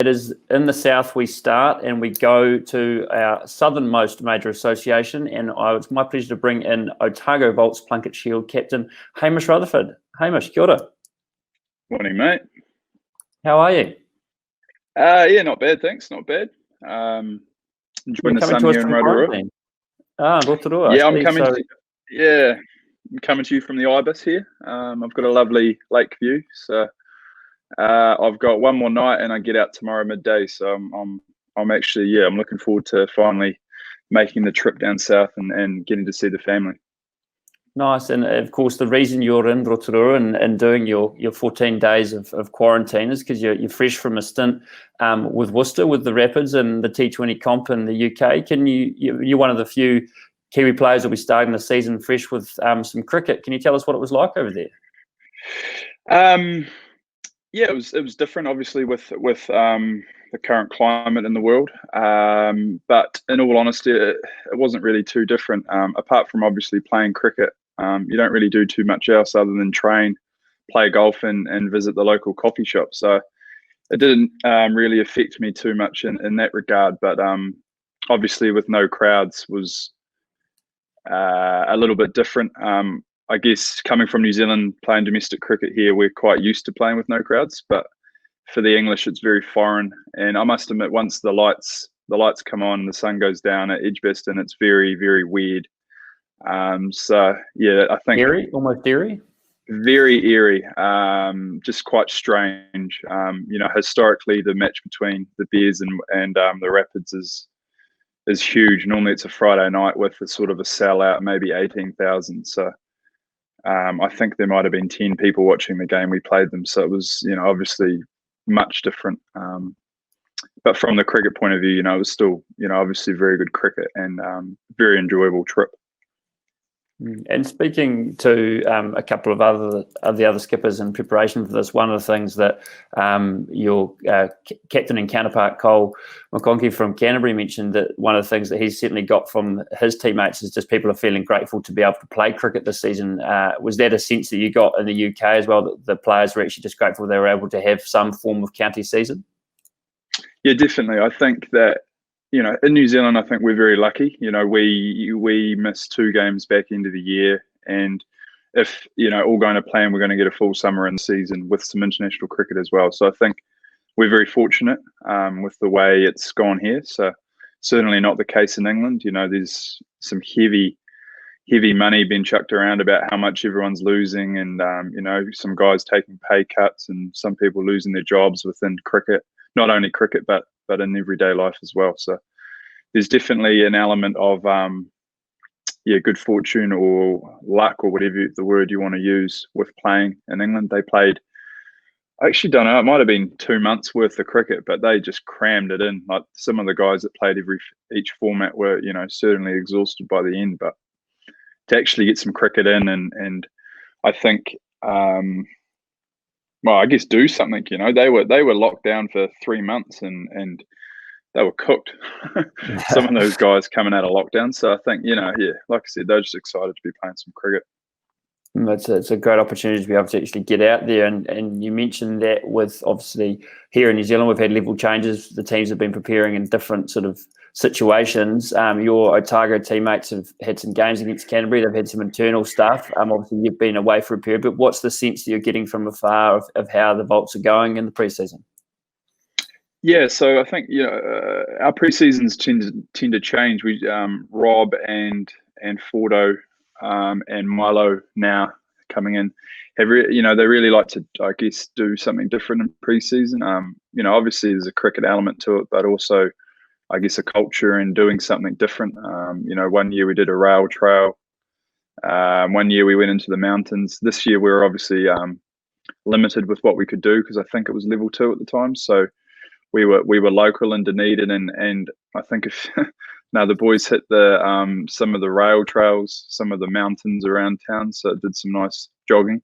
It is in the south we start, and we go to our southernmost major association, and it's my pleasure to bring in Otago Volts Plunket Shield captain Hamish Rutherford. Hamish, kia ora. Morning, mate. How are you? Yeah, not bad, thanks. Not bad. Enjoying the sun here in Rotorua. Rotorua. Yeah, I'm coming to you from the Ibis here. I've got a lovely lake view, so I've got one more night, and I get out tomorrow midday. So I'm actually I'm looking forward to finally making the trip down south and getting to see the family. Nice, and of course the reason you're in Rotorua and doing your 14 days of quarantine is because you're fresh from a stint with Worcester, with the Rapids and the T20 comp in the UK. You're one of the few Kiwi players that will be starting the season fresh with some cricket. Can you tell us what it was like over there? Yeah, it was different, obviously, with the current climate in the world. But in all honesty, it wasn't really too different. Apart from obviously playing cricket, you don't really do too much else other than train, play golf, and visit the local coffee shop. So it didn't really affect me too much in that regard. But obviously, with no crowds was a little bit different. I guess coming from New Zealand, playing domestic cricket here, we're quite used to playing with no crowds. But for the English, it's very foreign. And I must admit, once the lights come on, the sun goes down at Edgbaston, it's very, very weird. So yeah, I think almost eerie. Very eerie. Just quite strange. Historically, the match between the Bears and the Rapids is huge. Normally, it's a Friday night with a sort of a sellout, maybe 18,000. So I think there might have been 10 people watching the game we played them. So it was, obviously much different. But from the cricket point of view, it was still, obviously very good cricket and very enjoyable trip. And speaking to a couple of the other skippers in preparation for this, one of the things that your captain and counterpart Cole McConkie from Canterbury mentioned, that one of the things that he's certainly got from his teammates is just people are feeling grateful to be able to play cricket this season. Was that a sense that you got in the UK as well, that the players were actually just grateful they were able to have some form of county season? Yeah, definitely. I think that in New Zealand, I think we're very lucky. We missed 2 games back into the year, and if all going to plan, we're going to get a full summer in the season with some international cricket as well. So I think we're very fortunate with the way it's gone here. So certainly not the case in England. There's some heavy money being chucked around about how much everyone's losing, and some guys taking pay cuts, and some people losing their jobs within cricket. Not only cricket, but in everyday life as well. So there's definitely an element of good fortune or luck, or whatever the word you want to use, with playing in England. They played, I actually don't know, it might have been 2 months worth of cricket, but they just crammed it in. Like, some of the guys that played each format were certainly exhausted by the end, but to actually get some cricket in and I think I guess do something. They were locked down for 3 months and they were cooked. Some of those guys coming out of lockdown. So I think, like I said, they're just excited to be playing some cricket. It's a great opportunity to be able to actually get out there. And you mentioned that with, obviously, here in New Zealand, we've had level changes. The teams have been preparing in different sort of situations. Your Otago teammates have had some games against Canterbury. They've had some internal stuff. Obviously, you've been away for a period, but what's the sense that you're getting from afar of how the Volts are going in the preseason? Yeah, so I think our preseasons tend to change. We Rob and Fordo and Milo now coming in they really like to, I guess, do something different in preseason. Obviously there's a cricket element to it, but also, I guess, a culture and doing something different. One year we did a rail trail. One year we went into the mountains. This year we were obviously limited with what we could do, because I think it was level 2 at the time. So we were local in Dunedin, and I think if now the boys hit the some of the rail trails, some of the mountains around town, so it did some nice jogging.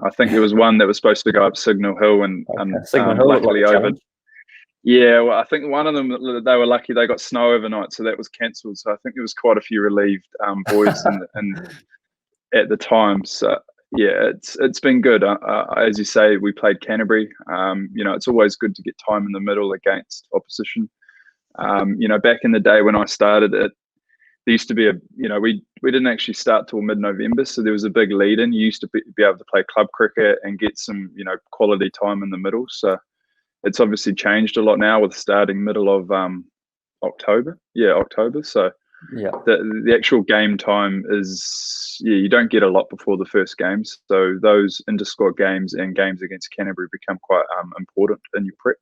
I think there was one that was supposed to go up Signal Hill, and luckily over. Yeah, well, I think one of them, they were lucky they got snow overnight, so that was cancelled. So I think there was quite a few relieved boys at the time. So yeah, it's been good. As you say, we played Canterbury. It's always good to get time in the middle against opposition. Back in the day when I started it, there used to be we didn't actually start till mid-November, so there was a big lead in. You used to be able to play club cricket and get some quality time in the middle. So it's obviously changed a lot now with starting middle of October. Yeah, October. So Yeah. the actual game time is, you don't get a lot before the first games. So those inter-squad games and games against Canterbury become quite important in your prep.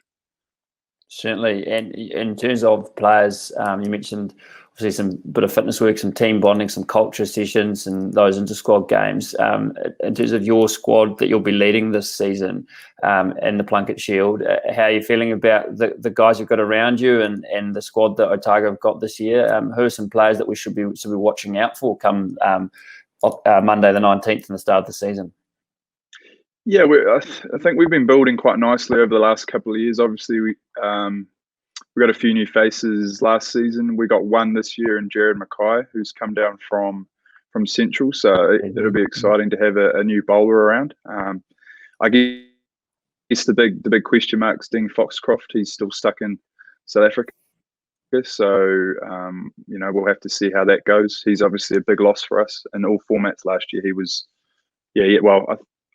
Certainly. And in terms of players, you mentioned obviously some bit of fitness work, some team bonding, some culture sessions, and those inter-squad games. In terms of your squad that you'll be leading this season in the Plunket Shield, how are you feeling about the guys you've got around you and the squad that Otago have got this year? Who are some players that we should be watching out for come Monday the 19th and the start of the season? Yeah, I think we've been building quite nicely over the last couple of years. Obviously, we got a few new faces last season. We got one this year in Jared Mackay, who's come down from Central. So it'll be exciting to have a new bowler around. I guess the big question mark's Dean Foxcroft. He's still stuck in South Africa. So, we'll have to see how that goes. He's obviously a big loss for us in all formats last year. He was, well,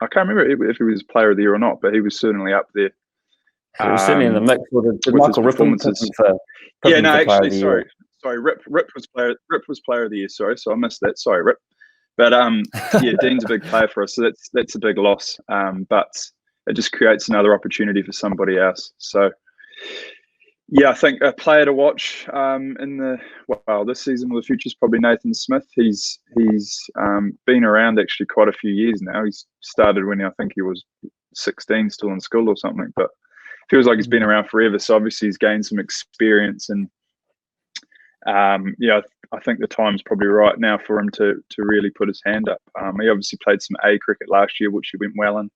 I can't remember if he was player of the year or not, but he was certainly up there. He was certainly in the mix with Michael performances. Sorry, Rip was player of the year. Sorry, so I missed that. Sorry, Rip. But Dean's a big player for us, so that's a big loss. But it just creates another opportunity for somebody else. So I think a player to watch this season or the future is probably Nathan Smith. He's been around actually quite a few years now. He's started when I think he was 16, still in school or something, but feels like he's been around forever. So obviously he's gained some experience, and I think the time's probably right now for him to really put his hand up. He obviously played some A cricket last year, which he went well in.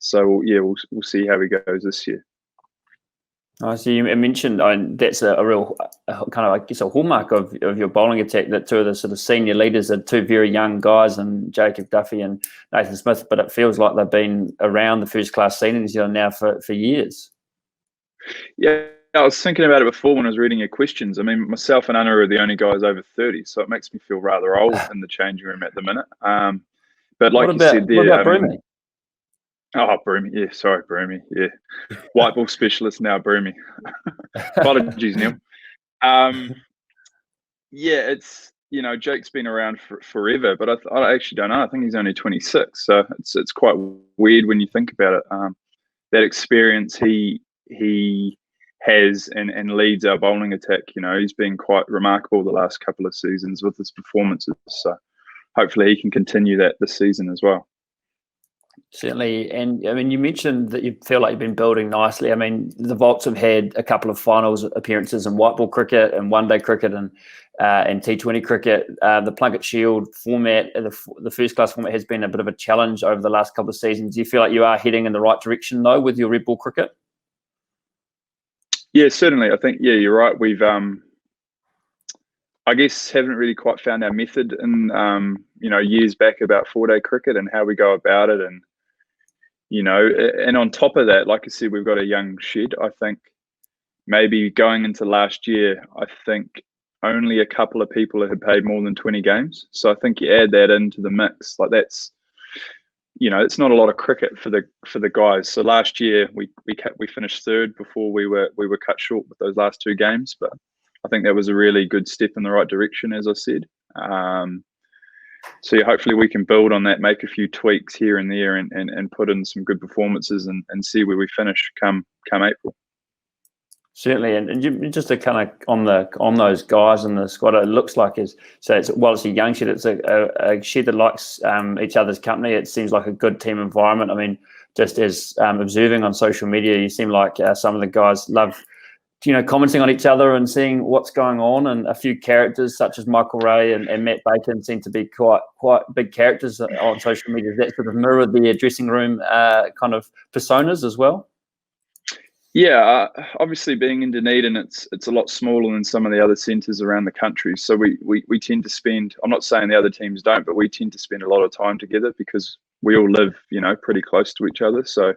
So we'll see how he goes this year. So you mentioned that's a real kind of, I guess, a hallmark of your bowling attack, that two of the sort of senior leaders are two very young guys, and Jacob Duffy and Nathan Smith, but it feels like they've been around the first class scene in New Zealand now for years. Yeah, I was thinking about it before when I was reading your questions. I mean, myself and Anna are the only guys over 30, so it makes me feel rather old in the changing room at the minute. But like you said there, what about Broomy? Broomy. Yeah, sorry, Broomy. Yeah. White ball specialist now, Broomy. Apologies, Neil. It's, Jake's been around forever, but I actually don't know. I think he's only 26. So it's quite weird when you think about it. That experience he has and leads our bowling attack. He's been quite remarkable the last couple of seasons with his performances. So hopefully he can continue that this season as well. Certainly. And I mean, you mentioned that you feel like you've been building nicely. I mean, the Volts have had a couple of finals appearances in white ball cricket and one-day cricket and T20 cricket. The Plunket Shield format, the first class format, has been a bit of a challenge over the last couple of seasons. Do you feel like you are heading in the right direction, though, with your red ball cricket? Yeah, certainly. I think, you're right. We've, I guess, haven't really quite found our method in, years back about 4-day cricket and how we go about it. And, and on top of that, like I said, we've got a young shed. I think maybe going into last year, I think only a couple of people had played more than 20 games. So I think you add that into the mix, like that's, it's not a lot of cricket for the guys. So last year we finished third before we were cut short with those last 2 games. But I think that was a really good step in the right direction, as I said. So hopefully we can build on that, make a few tweaks here and there, and put in some good performances and see where we finish come April. Certainly, and just to kind of on those guys in the squad, it looks like it's a young shed. It's a shed that likes each other's company. It seems like a good team environment. I mean, just as observing on social media, you seem like some of the guys love, commenting on each other and seeing what's going on. And a few characters such as Michael Ray and Matt Bacon seem to be quite big characters on social media. Does that sort of mirror the dressing room kind of personas as well? Yeah, obviously being in Dunedin, it's a lot smaller than some of the other centres around the country. So we tend to spend, I'm not saying the other teams don't, but we tend to spend a lot of time together because we all live, pretty close to each other. So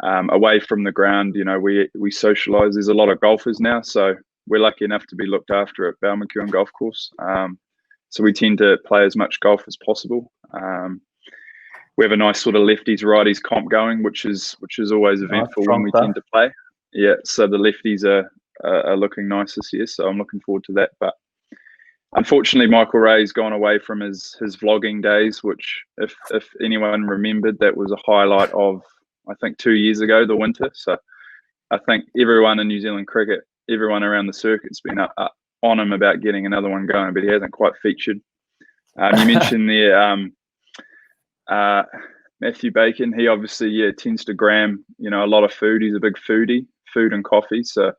away from the ground, we socialise. There's a lot of golfers now, so we're lucky enough to be looked after at Balmacewen Golf Course. So we tend to play as much golf as possible. We have a nice sort of lefties righties comp going, which is always eventful when we tend to play. Yeah, so the lefties are looking nice this year, so I'm looking forward to that. But unfortunately, Michael Ray's gone away from his vlogging days, which, if anyone remembered, that was a highlight of, I think, 2 years ago, the winter. So I think everyone in New Zealand cricket, everyone around the circuit's been up on him about getting another one going, but he hasn't quite featured. You mentioned there Matthew Bacon. He obviously tends to gram a lot of food. He's a big foodie, food and coffee. So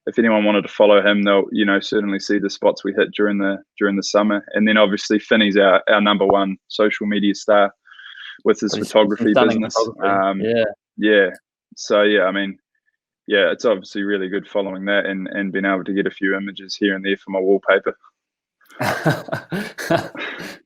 if anyone wanted to follow him, they'll certainly see the spots we hit during the summer. And then obviously Finney's our number one social media star with his photography business. Yeah. So it's obviously really good following that and being able to get a few images here and there for my wallpaper.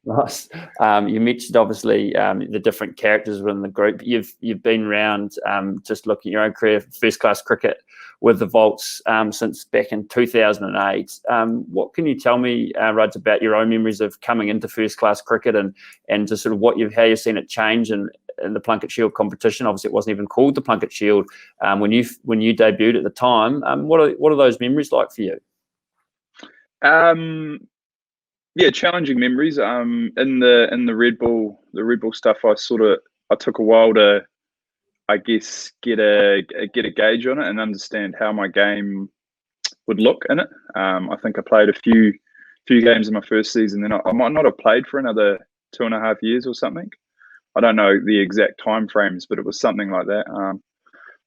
Nice. You mentioned obviously the different characters within the group. You've been around just looking at your own career, first class cricket with the Volts since back in 2008. What can you tell me, Ruds, about your own memories of coming into first class cricket and just sort of how you've seen it change in the Plunket Shield competition? Obviously, it wasn't even called the Plunket Shield when you debuted at the time. What are those memories like for you? Challenging memories. In the Red Bull stuff, I took a while to, I guess, get a gauge on it and understand how my game would look in it. I think I played a few games in my first season, then I might not have played for another 2.5 years or something. I don't know the exact time frames, but it was something like that.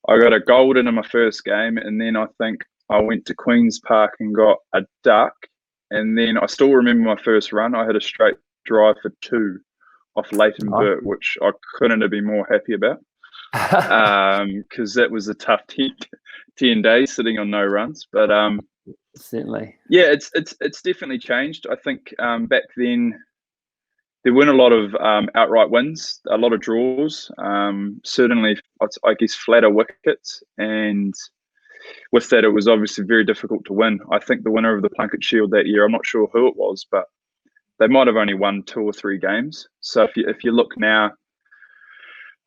I got a golden in my first game, and then I think I went to Queen's Park and got a duck. And then I still remember my first run. I had a straight drive for 2 off Leighton Burt, which I couldn't have been more happy about, because that was a tough 10 days sitting on no runs. But certainly, it's definitely changed. I think back then there weren't a lot of outright wins, a lot of draws. Certainly, I guess, flatter wickets, and with that, it was obviously very difficult to win. I think the winner of the Plunket Shield that year, I'm not sure who it was, but they might have only won 2 or 3 games. So if you look now,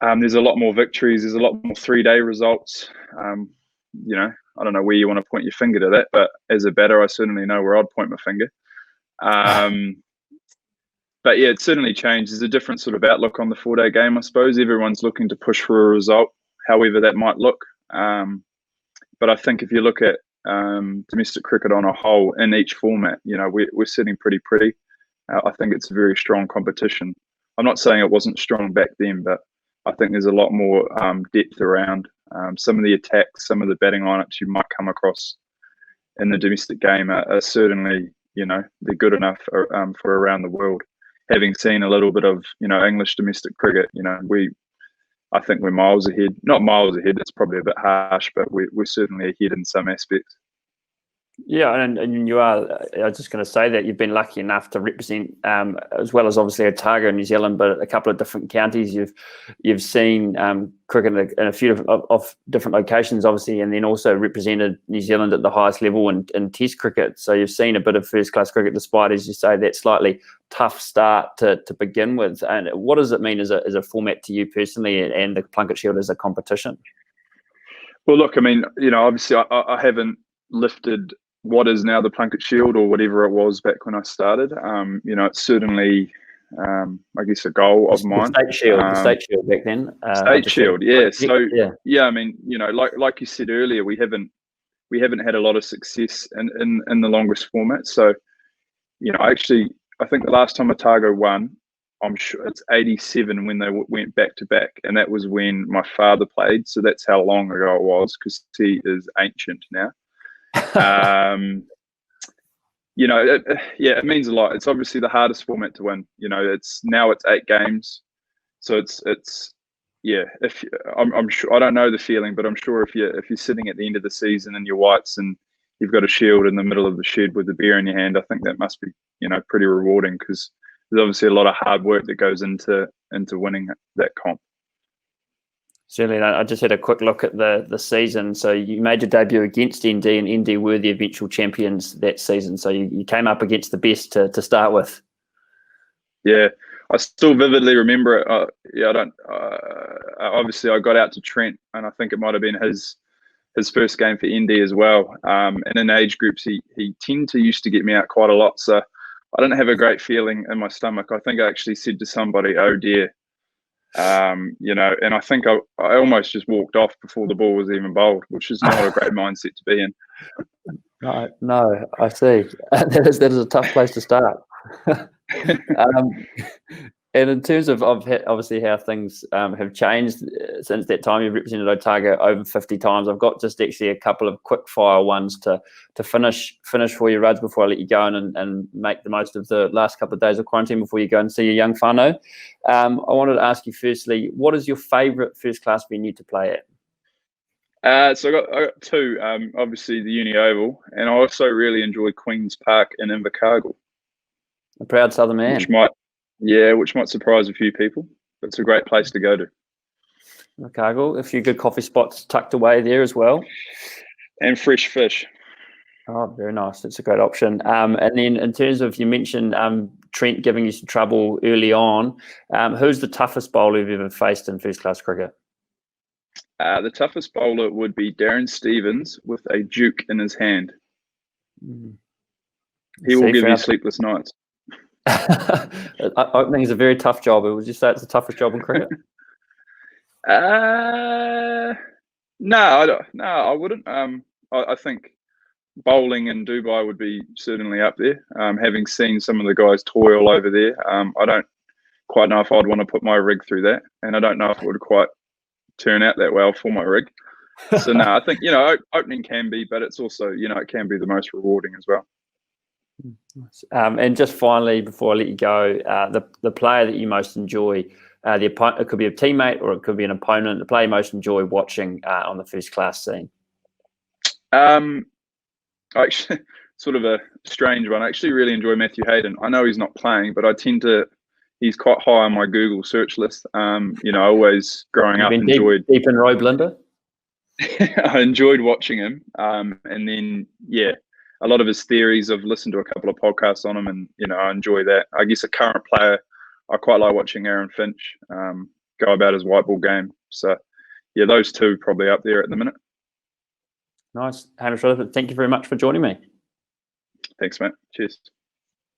there's a lot more victories. There's a lot more 3-day results. I don't know where you want to point your finger to that, but as a batter, I certainly know where I'd point my finger. But yeah, it certainly changed. There's a different sort of outlook on the 4-day game, I suppose. Everyone's looking to push for a result, however that might look. But I think if you look at domestic cricket on a whole in each format, we're sitting pretty. I think it's a very strong competition. I'm not saying it wasn't strong back then, but I think there's a lot more depth around. Some of the attacks, some of the batting lineups you might come across in the domestic game are certainly, they're good enough for around the world. Having seen a little bit of, English domestic cricket, I think we're miles ahead. Not miles ahead, it's probably a bit harsh, but we're certainly ahead in some aspects. Yeah, and you are. I was just going to say that you've been lucky enough to represent, as well as obviously Otago in New Zealand, but a couple of different counties. You've seen cricket in a few different locations, obviously, and then also represented New Zealand at the highest level in Test cricket. So you've seen a bit of first class cricket, despite, as you say, that slightly tough start to begin with. And what does it mean as a format to you personally, and the Plunket Shield as a competition? Well, look, I mean, obviously, I haven't lifted what is now the Plunket Shield or whatever it was back when I started. It's certainly, I guess, a goal of mine. The State Shield back then. State Shield, yeah. So yeah, I mean, like you said earlier, we haven't had a lot of success in the longest format. So, actually, I think the last time Otago won, I'm sure it's 87 when they went back to back, and that was when my father played. So that's how long ago it was, because he is ancient now. It means a lot. It's obviously the hardest format to win. It's 8 games, so it's if I'm sure, I don't know the feeling, but I'm sure if you're sitting at the end of the season in your whites and you've got a shield in the middle of the shed with a beer in your hand, I think that must be pretty rewarding, because there's obviously a lot of hard work that goes into into winning that comp. Certainly, I just had a quick look at the season. So you made your debut against ND, and ND were the eventual champions that season. So you came up against the best to start with. Yeah, I still vividly remember it. I don't. Obviously, I got out to Trent, and I think it might have been his first game for ND as well. And in age groups, he used to get me out quite a lot. So I didn't have a great feeling in my stomach. I think I actually said to somebody, "Oh dear." And I think I almost just walked off before the ball was even bowled, which is not a great mindset to be in. No, I see. That is a tough place to start. And in terms of obviously how things have changed since that time, you've represented Otago over 50 times. I've got just actually a couple of quick fire ones to finish for you, Ruds, before I let you go and make the most of the last couple of days of quarantine before you go and see your young whānau. I wanted to ask you firstly, what is your favourite first class venue to play at? So I got two. Obviously the Uni Oval, and I also really enjoy Queen's Park in Invercargill. A proud Southern man. Which might surprise a few people. But it's a great place to go to. Otago, a few good coffee spots tucked away there as well. And fresh fish. Oh, very nice. It's a great option. And then in terms of, you mentioned Trent giving you some trouble early on. Who's the toughest bowler you've ever faced in first class cricket? The toughest bowler would be Darren Stevens with a duke in his hand. He will give you sleepless nights. Opening is a very tough job. Would you say it's the toughest job in cricket? No, I wouldn't. I think bowling in Dubai would be certainly up there. Having seen some of the guys toil over there, I don't quite know if I'd want to put my rig through that, and I don't know if it would quite turn out that well for my rig. So no, I think opening can be, but it's also it can be the most rewarding as well. And just finally, before I let you go, the player that you most enjoy, the opponent, it could be a teammate or it could be an opponent, the player you most enjoy watching on the first class scene. Actually, sort of a strange one. I actually really enjoy Matthew Hayden. I know he's not playing, but he's quite high on my Google search list. Always growing up enjoyed deep in Roe Blinder. I enjoyed watching him. And then a lot of his theories, I've listened to a couple of podcasts on him, and I enjoy that. I guess a current player, I quite like watching Aaron Finch go about his white ball game. So those two probably up there at the minute. Nice. Hamish Rutherford, thank you very much for joining me. Thanks, mate. Cheers.